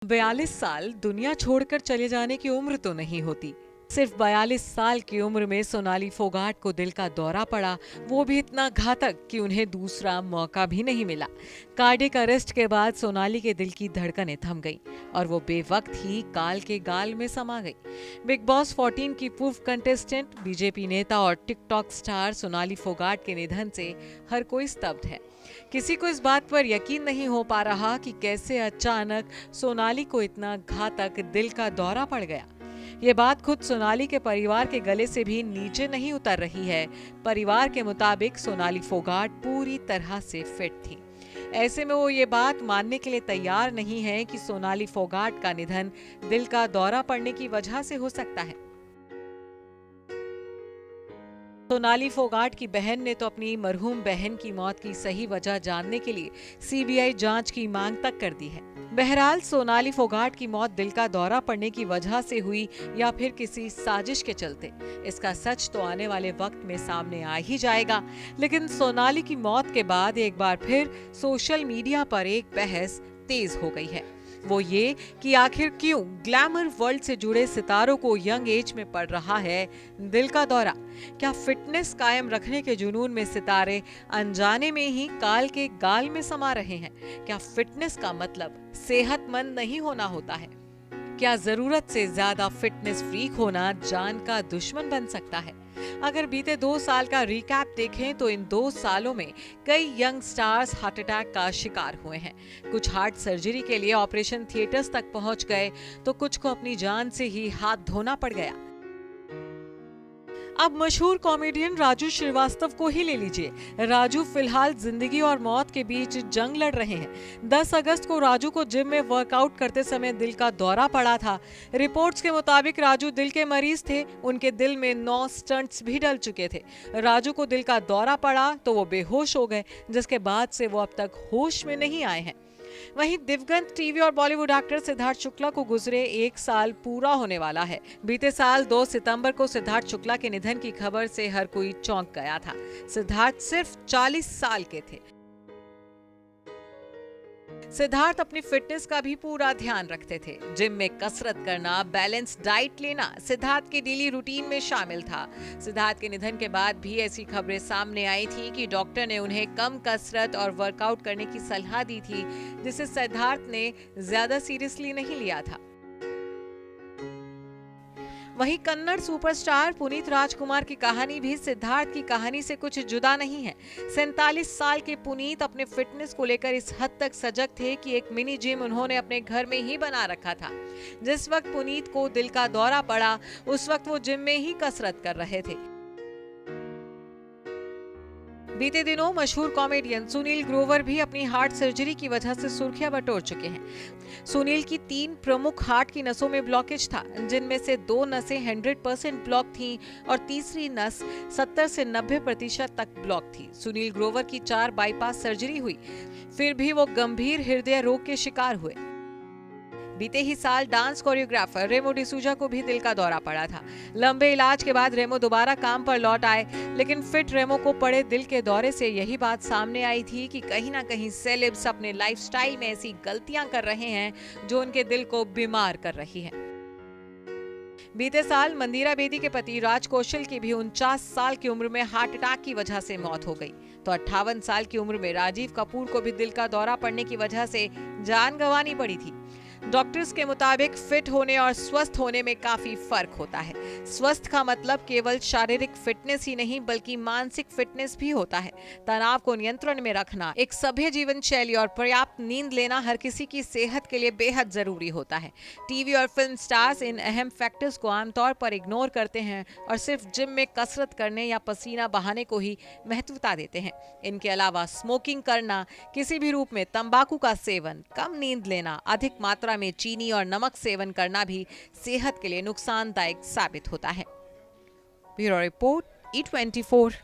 42 साल दुनिया छोड़कर चले जाने की उम्र तो नहीं होती। सिर्फ 42 साल की उम्र में सोनाली फोगाट को दिल का दौरा पड़ा, वो भी इतना घातक कि उन्हें दूसरा मौका भी नहीं मिला। कार्डियक अरेस्ट के बाद सोनाली के दिल की धड़कनें थम गईं और वो बेवक्त ही काल के गाल में समा गई। बिग बॉस 14 की पूर्व कंटेस्टेंट, बीजेपी नेता और टिकटॉक स्टार सोनाली फोगाट के निधन से हर कोई स्तब्ध है। किसी को इस बात पर यकीन नहीं हो पा रहा कि कैसे अचानक सोनाली को इतना घातक दिल का दौरा पड़ गया। ये बात खुद सोनाली के परिवार के गले से भी नीचे नहीं उतर रही है। परिवार के मुताबिक सोनाली फोगाट पूरी तरह से फिट थी। ऐसे में वो ये बात मानने के लिए तैयार नहीं है कि सोनाली फोगाट का निधन दिल का दौरा पड़ने की वजह से हो सकता है। सोनाली फोगाट की बहन ने तो अपनी मरहूम बहन की मौत की सही वजह जानने के लिए सीबीआई जांच की मांग तक कर दी है। बहरहाल सोनाली फोगाट की मौत दिल का दौरा पड़ने की वजह से हुई या फिर किसी साजिश के चलते, इसका सच तो आने वाले वक्त में सामने आ ही जाएगा। लेकिन सोनाली की मौत के बाद एक बार फिर सोशल मीडिया पर एक बहस तेज हो गई है। वो ये कि आखिर क्यों ग्लैमर वर्ल्ड से जुड़े सितारों को यंग एज में पड़ रहा है दिल का दौरा। क्या फिटनेस कायम रखने के जुनून में सितारे अनजाने में ही काल के गाल में समा रहे हैं? क्या फिटनेस का मतलब सेहतमंद नहीं होना होता है? क्या जरूरत से ज्यादा फिटनेस फ्रीक होना जान का दुश्मन बन सकता है? अगर बीते 2 साल का रिकैप देखें तो इन 2 सालों में कई यंग स्टार्स हार्ट अटैक का शिकार हुए हैं। कुछ हार्ट सर्जरी के लिए ऑपरेशन थिएटर्स तक पहुंच गए तो कुछ को अपनी जान से ही हाथ धोना पड़ गया। अब मशहूर कॉमेडियन राजू श्रीवास्तव को ही ले लीजिए। राजू फिलहाल जिंदगी और मौत के बीच जंग लड़ रहे हैं। 10 अगस्त को राजू को जिम में वर्कआउट करते समय दिल का दौरा पड़ा था। रिपोर्ट्स के मुताबिक राजू दिल के मरीज थे। उनके दिल में 9 स्टंट्स भी डल चुके थे। राजू को दिल का दौरा पड़ा तो वो बेहोश हो गए, जिसके बाद से वो अब तक होश में नहीं आए हैं। वहीं दिवंगत टीवी और बॉलीवुड एक्टर सिद्धार्थ शुक्ला को गुजरे 1 साल पूरा होने वाला है। बीते साल 2 सितंबर को सिद्धार्थ शुक्ला के निधन की खबर से हर कोई चौंक गया था। सिद्धार्थ सिर्फ 40 साल के थे। सिद्धार्थ अपनी फिटनेस का भी पूरा ध्यान रखते थे। जिम में कसरत करना, बैलेंस डाइट लेना सिद्धार्थ की डेली रूटीन में शामिल था। सिद्धार्थ के निधन के बाद भी ऐसी खबरें सामने आई थी कि डॉक्टर ने उन्हें कम कसरत और वर्कआउट करने की सलाह दी थी, जिसे सिद्धार्थ ने ज्यादा सीरियसली नहीं लिया था। वहीं कन्नड़ सुपरस्टार पुनीत राजकुमार की कहानी भी सिद्धार्थ की कहानी से कुछ जुदा नहीं है। 47 साल के पुनीत अपने फिटनेस को लेकर इस हद तक सजग थे कि एक मिनी जिम उन्होंने अपने घर में ही बना रखा था। जिस वक्त पुनीत को दिल का दौरा पड़ा, उस वक्त वो जिम में ही कसरत कर रहे थे। बीते दिनों मशहूर कॉमेडियन सुनील ग्रोवर भी अपनी हार्ट सर्जरी की वजह से सुर्खियां बटोर चुके हैं। सुनील की 3 प्रमुख हार्ट की नसों में ब्लॉकेज था, जिनमें से 2 नसें 100% ब्लॉक थीं और तीसरी नस 70 से 90% तक ब्लॉक थी। सुनील ग्रोवर की 4 बाईपास सर्जरी हुई, फिर भी वो गंभीर हृदय रोग के शिकार हुए। बीते ही साल डांस कोरियोग्राफर रेमो डिसूजा को भी दिल का दौरा पड़ा था। लंबे इलाज के बाद रेमो दोबारा काम पर लौट आए, लेकिन फिट रेमो को पड़े दिल के दौरे से यही बात सामने आई थी कि कहीं ना कहीं सेलेब्स अपने लाइफस्टाइल में ऐसी गलतियां कर रहे हैं जो उनके दिल को बीमार कर रही है। बीते साल मंदिरा बेदी के पति राज कौशल की भी 49 साल की उम्र में हार्ट अटैक की वजह से मौत हो गई। तो 58 साल की उम्र में राजीव कपूर को भी दिल का दौरा पड़ने की वजह से जान गंवानी पड़ी थी। डॉक्टर्स के मुताबिक फिट होने और स्वस्थ होने में काफी फर्क होता है। स्वस्थ का मतलब केवल शारीरिक फिटनेस ही नहीं, बल्कि मानसिक फिटनेस भी होता है। तनाव को नियंत्रण में रखना, एक सभ्य जीवन शैली और पर्याप्त नींद लेना हर किसी की सेहत के लिए बेहद जरूरी होता है। टीवी और फिल्म स्टार्स इन अहम फैक्टर्स को आमतौर पर इग्नोर करते हैं और सिर्फ जिम में कसरत करने या पसीना बहाने को ही महत्वता देते हैं। इनके अलावा स्मोकिंग करना, किसी भी रूप में तंबाकू का सेवन, कम नींद लेना, अधिक मात्रा में चीनी और नमक सेवन करना भी सेहत के लिए नुकसानदायक साबित होता है। Bureau report, E24।